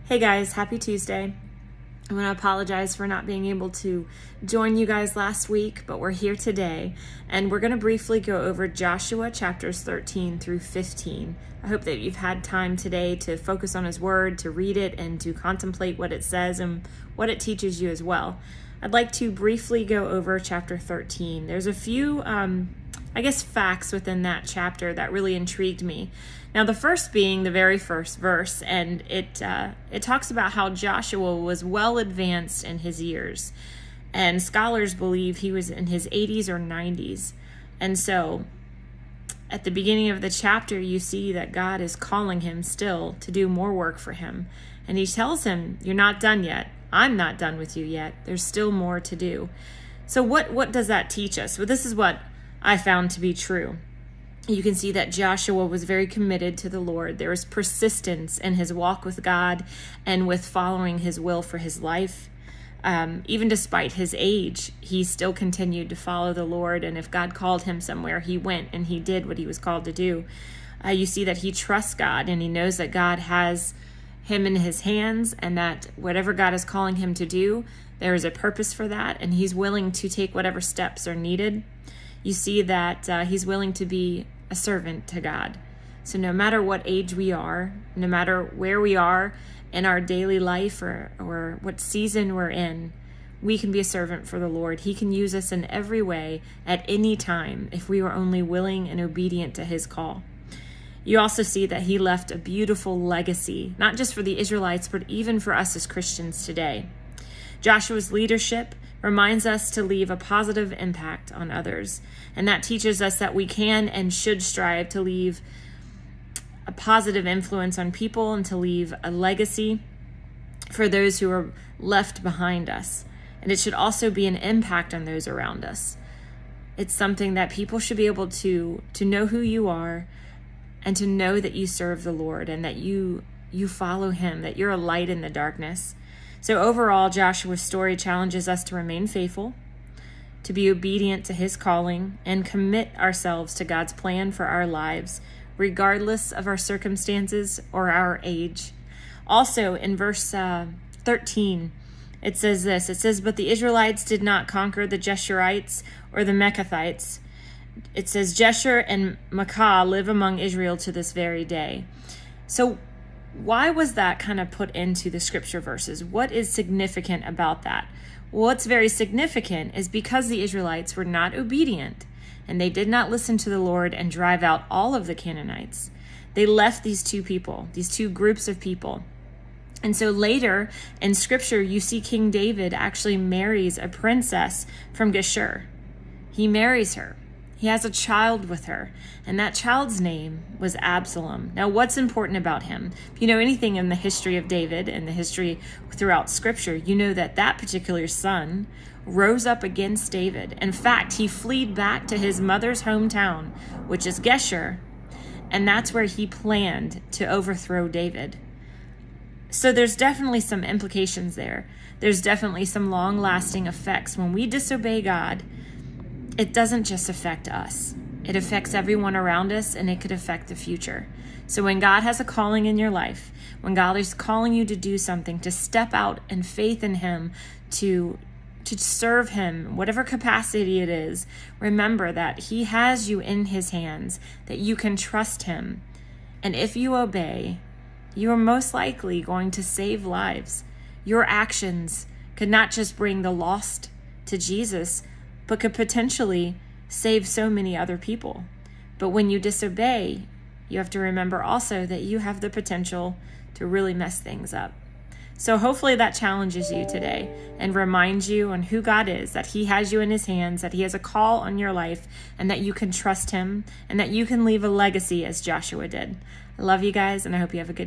Hey guys, happy Tuesday. I want to apologize for not being able to join you guys last week, but we're here today and we're going to briefly go over Joshua chapters 13 through 15. I hope that you've had time today to focus on his word, to read it, and to contemplate what it says and what it teaches you as well. I'd like to briefly go over chapter 13. There's a few facts within that chapter that really intrigued me. Now, the first being the very first verse, and it talks about how Joshua was well advanced in his years, and scholars believe he was in his 80s or 90s. And so, at the beginning of the chapter, you see that God is calling him still to do more work for him, and he tells him, "You're not done yet. I'm not done with you yet. There's still more to do." So, what does that teach us? Well, this is what I found to be true. You can see that Joshua was very committed to the Lord. There was persistence in his walk with God and with following his will for his life. Even despite his age, he still continued to follow the Lord. And if God called him somewhere, he went and he did what he was called to do. You see that he trusts God and he knows that God has him in his hands and that whatever God is calling him to do, there is a purpose for that. And he's willing to take whatever steps are needed. You see that he's willing to be a servant to God. So no matter what age we are, no matter where we are in our daily life or what season we're in, we can be a servant for the Lord. He can use us in every way at any time if we were only willing and obedient to his call. You also see that he left a beautiful legacy, not just for the Israelites, but even for us as Christians today. Joshua's leadership reminds us to leave a positive impact on others. And that teaches us that we can and should strive to leave a positive influence on people and to leave a legacy for those who are left behind us. And it should also be an impact on those around us. It's something that people should be able to know who you are and to know that you serve the Lord and that you follow him, that you're a light in the darkness. So overall, Joshua's story challenges us to remain faithful, to be obedient to his calling, and commit ourselves to God's plan for our lives, regardless of our circumstances or our age. Also, in verse 13, it says this. It says, "But the Israelites did not conquer the Geshurites or the Mekathites." It says, "Jeshur and Maacah live among Israel to this very day." So why was that kind of put into the scripture verses? What is significant about that? Well, what's very significant is because the Israelites were not obedient and they did not listen to the Lord and drive out all of the Canaanites. They left these two groups of people. And so later in scripture, you see King David actually marries a princess from Geshur. He marries her. He has a child with her, and that child's name was Absalom. Now, what's important about him? If you know anything in the history of David and the history throughout Scripture, you know that that particular son rose up against David. In fact, he fled back to his mother's hometown, which is Geshur, and that's where he planned to overthrow David. So there's definitely some implications there. There's definitely some long-lasting effects. When we disobey God, it doesn't just affect us. It affects everyone around us, and it could affect the future. So when God has a calling in your life, when God is calling you to do something, to step out in faith in him, to serve him, whatever capacity it is, remember that he has you in his hands, that you can trust him. And if you obey, you are most likely going to save lives. Your actions could not just bring the lost to Jesus, but could potentially save so many other people. But when you disobey, you have to remember also that you have the potential to really mess things up. So hopefully that challenges you today and reminds you on who God is, that he has you in his hands, that he has a call on your life, and that you can trust him, and that you can leave a legacy as Joshua did. I love you guys, and I hope you have a good